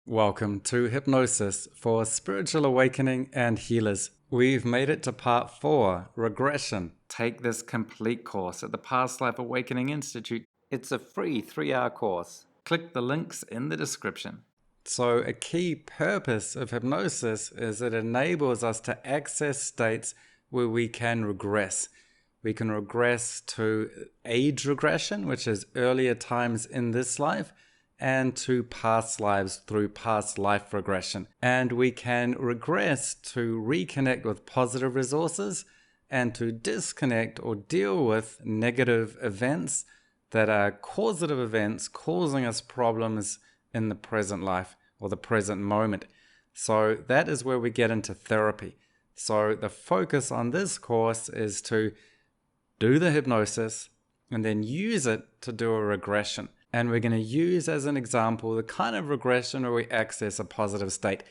Welcome to Hypnosis for Spiritual Awakening and Healers. We've made it to part 4, Regression. Take this complete course at the Past Life Awakening Institute. It's a free 3-hour course. Click the links in the description. So a key purpose of hypnosis is it enables us to access states where we can regress. We can regress to age regression, which is earlier times in this life, and to past lives through past life regression. And we can regress to reconnect with positive resources and to disconnect or deal with negative events that are causative events causing us problems in the present life or the present moment. So that is where we get into therapy. So the focus on this course is to do the hypnosis and then use it to do a regression. And we're going to use as an example the kind of regression where we access a positive state.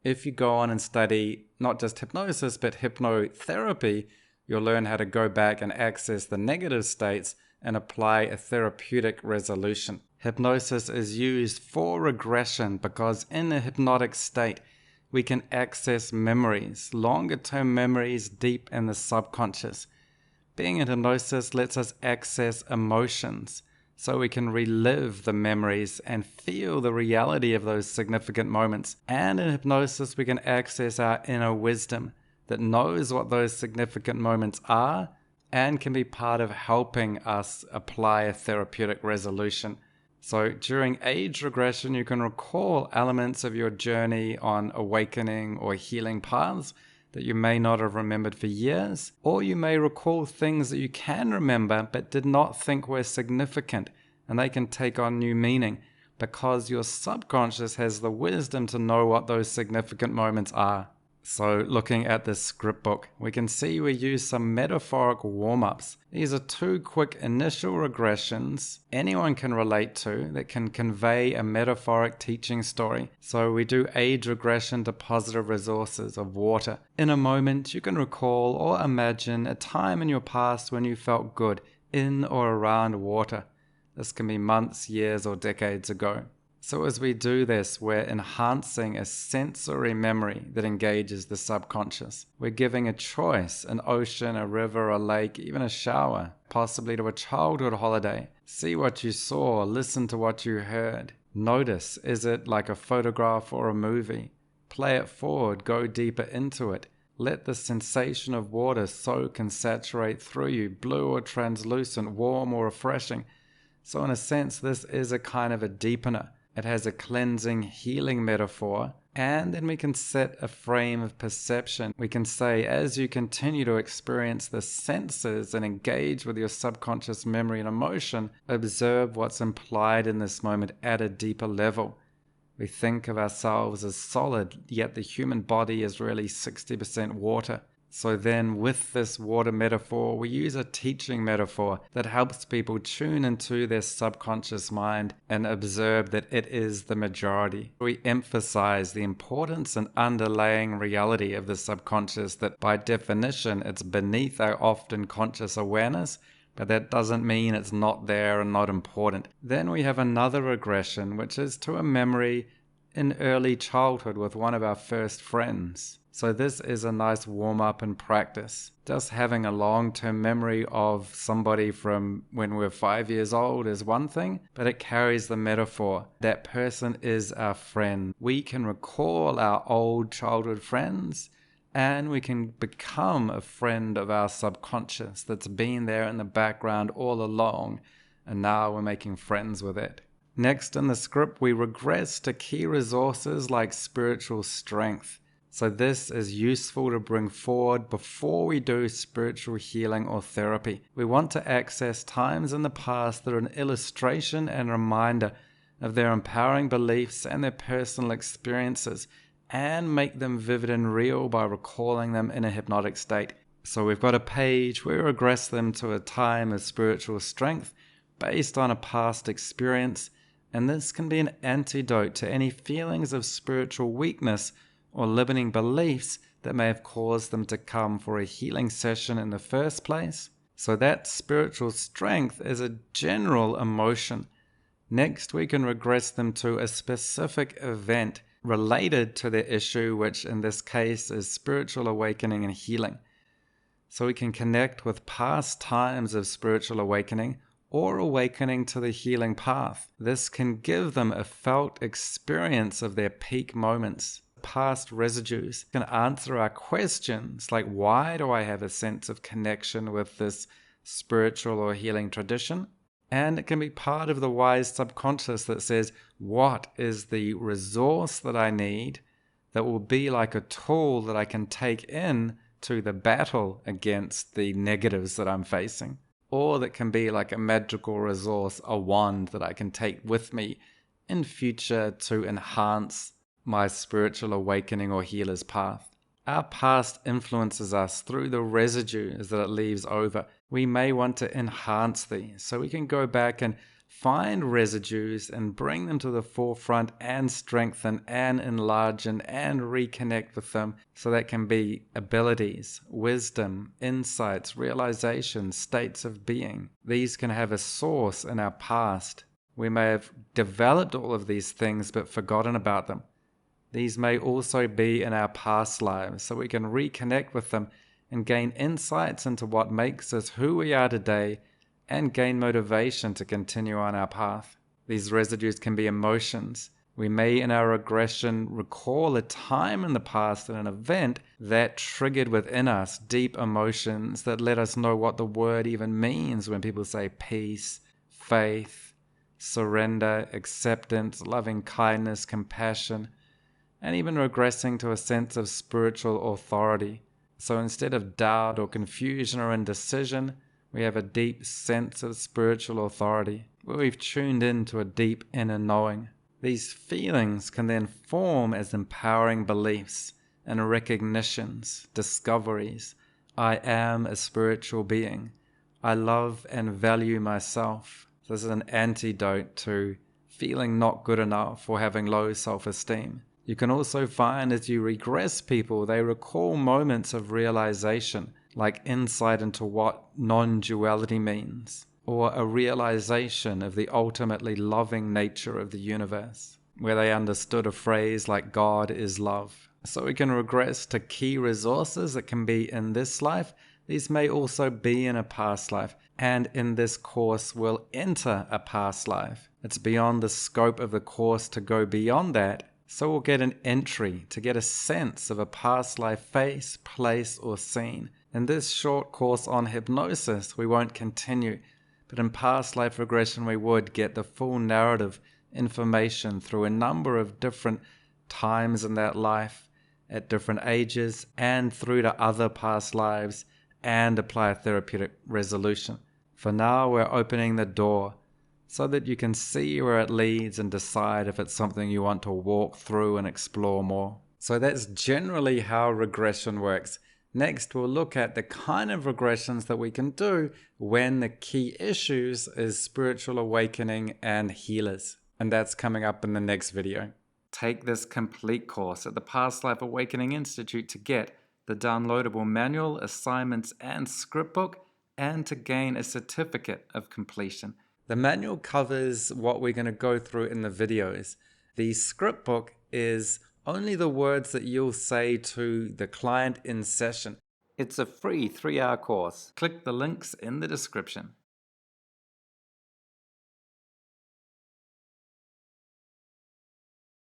If you go on and study not just hypnosis, but hypnotherapy, you'll learn how to go back and access the negative states and apply a therapeutic resolution. Hypnosis is used for regression because in a hypnotic state, we can access memories, longer-term memories deep in the subconscious. Being in hypnosis lets us access emotions, so we can relive the memories and feel the reality of those significant moments. And in hypnosis, we can access our inner wisdom that knows what those significant moments are and can be part of helping us apply a therapeutic resolution. So during age regression, you can recall elements of your journey on awakening or healing paths that you may not have remembered for years, or you may recall things that you can remember but did not think were significant, and they can take on new meaning because your subconscious has the wisdom to know what those significant moments are. So looking at this script book, we can see we use some metaphoric warm-ups. These are 2 quick initial regressions anyone can relate to that can convey a metaphoric teaching story. So we do age regression to positive resources of water. In a moment, you can recall or imagine a time in your past when you felt good in or around water. This can be months, years, or decades ago. So as we do this, we're enhancing a sensory memory that engages the subconscious. We're giving a choice, an ocean, a river, a lake, even a shower, possibly to a childhood holiday. See what you saw, listen to what you heard. Notice, is it like a photograph or a movie? Play it forward, go deeper into it. Let the sensation of water soak and saturate through you, blue or translucent, warm or refreshing. So in a sense, this is a kind of a deepener. It has a cleansing, healing metaphor, and then we can set a frame of perception. We can say, as you continue to experience the senses and engage with your subconscious memory and emotion, observe what's implied in this moment at a deeper level. We think of ourselves as solid, yet the human body is really 60% water. So then with this water metaphor, we use a teaching metaphor that helps people tune into their subconscious mind and observe that it is the majority. We emphasize the importance and underlying reality of the subconscious, that by definition, it's beneath our often conscious awareness, but that doesn't mean it's not there and not important. Then we have another regression, which is to a memory in early childhood with one of our first friends. So this is a nice warm-up and practice. Just having a long-term memory of somebody from when we're 5 years old is one thing, but it carries the metaphor. That person is our friend. We can recall our old childhood friends, and we can become a friend of our subconscious that's been there in the background all along, and now we're making friends with it. Next in the script, we regress to key resources like spiritual strength. So this is useful to bring forward before we do spiritual healing or therapy. We want to access times in the past that are an illustration and reminder of their empowering beliefs and their personal experiences, and make them vivid and real by recalling them in a hypnotic state. So we've got a page where we regress them to a time of spiritual strength based on a past experience, and this can be an antidote to any feelings of spiritual weakness or limiting beliefs that may have caused them to come for a healing session in the first place. So that spiritual strength is a general emotion Next, we can regress them to a specific event related to their issue, which in this case is spiritual awakening and healing. So we can connect with past times of spiritual awakening or awakening to the healing path. This can give them a felt experience of their peak moments. Past residues can answer our questions like, why do I have a sense of connection with this spiritual or healing tradition? And it can be part of the wise subconscious that says, what is the resource that I need that will be like a tool that I can take in to the battle against the negatives that I'm facing? Or that can be like a magical resource, a wand that I can take with me in future to enhance my spiritual awakening or healer's path. Our past influences us through the residues that it leaves over. We may want to enhance these, so we can go back and find residues and bring them to the forefront and strengthen and enlarge and reconnect with them. So that can be abilities, wisdom, insights, realizations, states of being. These can have a source in our past. We may have developed all of these things but forgotten about them. These may also be in our past lives, so we can reconnect with them and gain insights into what makes us who we are today and gain motivation to continue on our path. These residues can be emotions. We may, in our regression, recall a time in the past and an event that triggered within us deep emotions that let us know what the word even means when people say peace, faith, surrender, acceptance, loving kindness, compassion, and even regressing to a sense of spiritual authority. So instead of doubt or confusion or indecision, we have a deep sense of spiritual authority, where we've tuned into a deep inner knowing. These feelings can then form as empowering beliefs and recognitions, discoveries. I am a spiritual being. I love and value myself. This is an antidote to feeling not good enough or having low self-esteem. You can also find as you regress people, they recall moments of realization, like insight into what non-duality means, or a realization of the ultimately loving nature of the universe, where they understood a phrase like God is love. So we can regress to key resources that can be in this life. These may also be in a past life, and in this course we'll enter a past life. It's beyond the scope of the course to go beyond that. So we'll get an entry to get a sense of a past life face, place, or scene. In this short course on hypnosis, we won't continue, but in past life regression, we would get the full narrative information through a number of different times in that life, at different ages, and through to other past lives, and apply a therapeutic resolution. For now, we're opening the door so that you can see where it leads and decide if it's something you want to walk through and explore more. So that's generally how regression works. Next, we'll look at the kind of regressions that we can do when the key issues is spiritual awakening and healers. And that's coming up in the next video. Take this complete course at the Past Life Awakening Institute to get the downloadable manual, assignments, and script book, and to gain a certificate of completion. The manual covers what we're going to go through in the videos. The script book is only the words that you'll say to the client in session. It's a free 3-hour course. Click the links in the description.